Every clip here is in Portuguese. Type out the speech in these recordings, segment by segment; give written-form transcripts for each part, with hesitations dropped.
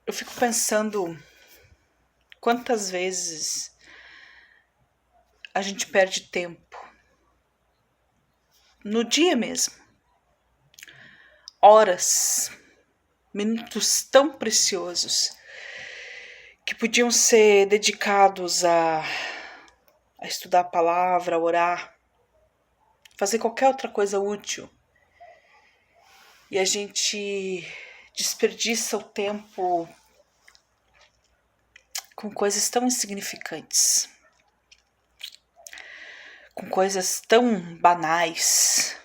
Eu fico pensando quantas vezes a gente perde tempo no dia mesmo, horas, minutos tão preciosos que podiam ser dedicados a estudar a palavra, a orar, fazer qualquer outra coisa útil. E a gente desperdiça o tempo com coisas tão insignificantes, com coisas tão banais.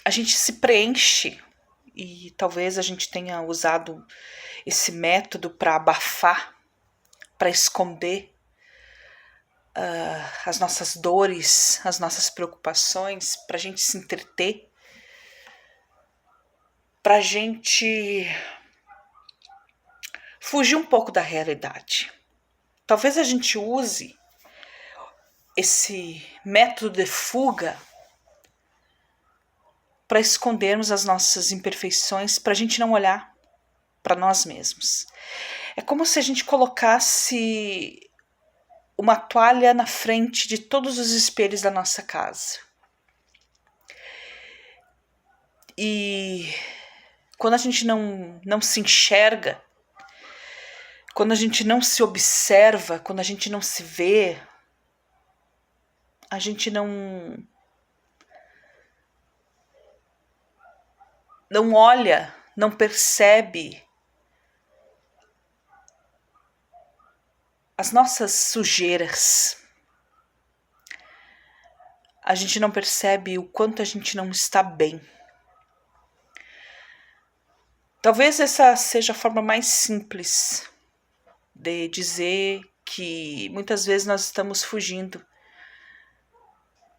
A gente se preenche, e talvez a gente tenha usado esse método para abafar, para esconder as nossas dores, as nossas preocupações, para a gente se entreter, para a gente fugir um pouco da realidade. Talvez a gente use esse método de fuga para escondermos as nossas imperfeições, para a gente não olhar para nós mesmos. É como se a gente colocasse uma toalha na frente de todos os espelhos da nossa casa. E quando a gente não se enxerga, quando a gente não se observa, quando a gente não se vê, a gente não olha, não percebe as nossas sujeiras. A gente não percebe o quanto a gente não está bem. Talvez essa seja a forma mais simples de dizer que muitas vezes nós estamos fugindo,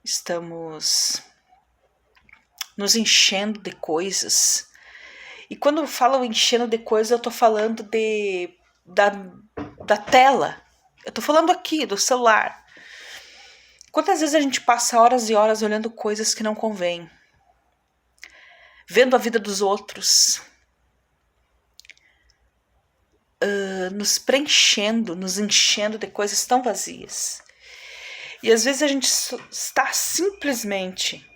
estamos nos enchendo de coisas. E quando eu falo enchendo de coisas, eu estou falando da tela. Eu estou falando aqui, do celular. Quantas vezes a gente passa horas e horas olhando coisas que não convêm, vendo a vida dos outros, nos preenchendo, nos enchendo de coisas tão vazias. E às vezes a gente está simplesmente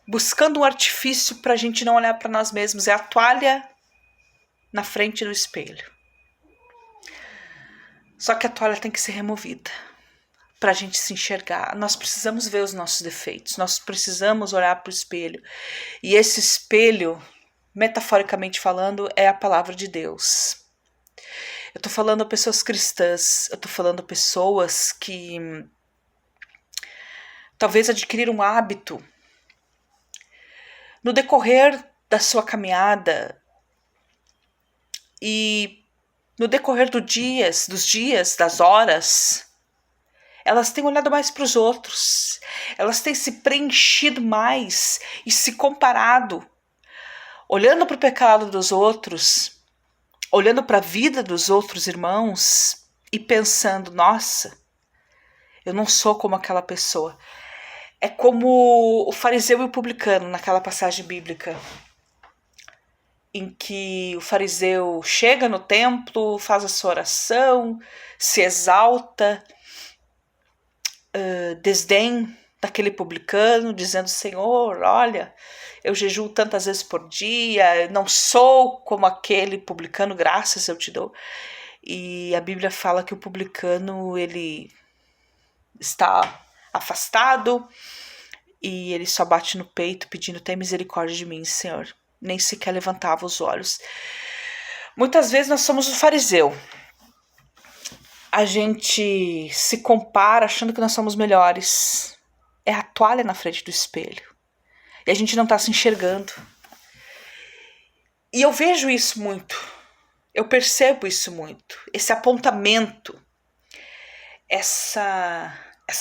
buscando um artifício para a gente não olhar para nós mesmos. É a toalha na frente do espelho. Só que a toalha tem que ser removida para a gente se enxergar. Nós precisamos ver os nossos defeitos. Nós precisamos olhar para o espelho. E esse espelho, metaforicamente falando, é a palavra de Deus. Eu estou falando a pessoas cristãs. Eu estou falando a pessoas que talvez adquiriram um hábito no decorrer da sua caminhada e no decorrer dos dias, das horas, elas têm olhado mais para os outros, elas têm se preenchido mais e se comparado, olhando para o pecado dos outros, olhando para a vida dos outros irmãos e pensando, nossa, eu não sou como aquela pessoa. É como o fariseu e o publicano naquela passagem bíblica, em que o fariseu chega no templo, faz a sua oração, se exalta, desdém daquele publicano, dizendo, Senhor, olha, eu jejuo tantas vezes por dia, não sou como aquele publicano, graças eu te dou. E a Bíblia fala que o publicano, ele está afastado e ele só bate no peito pedindo, tem misericórdia de mim, Senhor. Nem sequer levantava os olhos. Muitas vezes nós somos o fariseu. A gente se compara achando que nós somos melhores. É a toalha na frente do espelho. E a gente não está se enxergando. E eu vejo isso muito. Eu percebo isso muito. Esse apontamento. Essa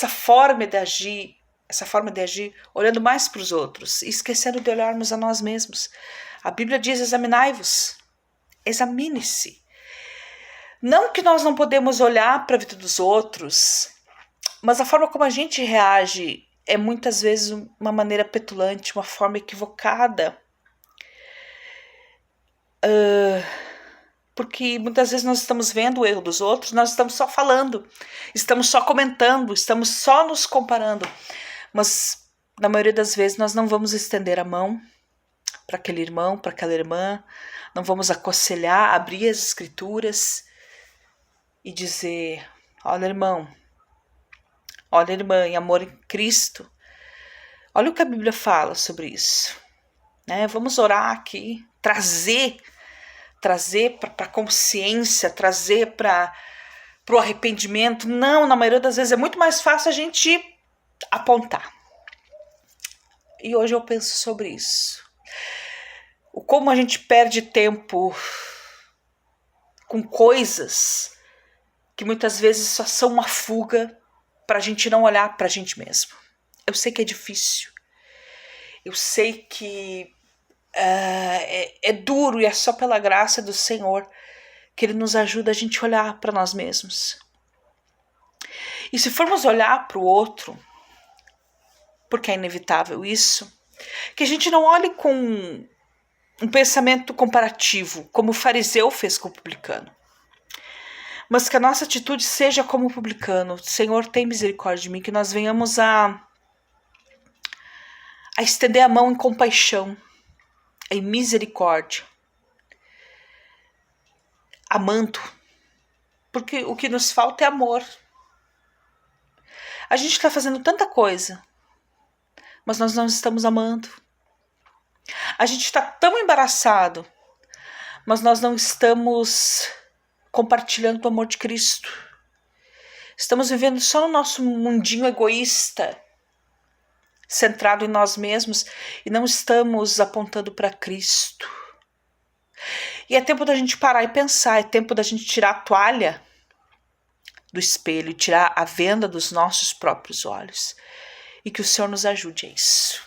forma de agir. Essa forma de agir olhando mais para os outros e esquecendo de olharmos a nós mesmos. A Bíblia diz, examinai-vos. Examine-se. Não que nós não podemos olhar para a vida dos outros, mas a forma como a gente reage é muitas vezes uma maneira petulante, uma forma equivocada Porque muitas vezes nós estamos vendo o erro dos outros, nós estamos só falando, estamos só comentando, estamos só nos comparando. Mas na maioria das vezes nós não vamos estender a mão para aquele irmão, para aquela irmã, não vamos aconselhar, abrir as escrituras e dizer: olha, irmão, olha, irmã, em amor em Cristo, olha o que a Bíblia fala sobre isso. Vamos orar aqui, trazer para a consciência, trazer para o arrependimento. Não, na maioria das vezes é muito mais fácil a gente apontar. E hoje eu penso sobre isso. Como a gente perde tempo com coisas que muitas vezes só são uma fuga para a gente não olhar para a gente mesmo. Eu sei que é difícil. Eu sei que é duro e é só pela graça do Senhor que Ele nos ajuda a gente olhar para nós mesmos. E se formos olhar para o outro, porque é inevitável isso, que a gente não olhe com um pensamento comparativo, como o fariseu fez com o publicano, mas que a nossa atitude seja como o publicano: Senhor, tem misericórdia de mim, que nós venhamos a estender a mão em compaixão, em misericórdia, amando, porque o que nos falta é amor. A gente está fazendo tanta coisa, mas nós não estamos amando. A gente está tão embaraçado, mas nós não estamos compartilhando o amor de Cristo. Estamos vivendo só no nosso mundinho egoísta, centrado em nós mesmos, e não estamos apontando para Cristo. E é tempo da gente parar e pensar, é tempo da gente tirar a toalha do espelho, tirar a venda dos nossos próprios olhos. E que o Senhor nos ajude a isso.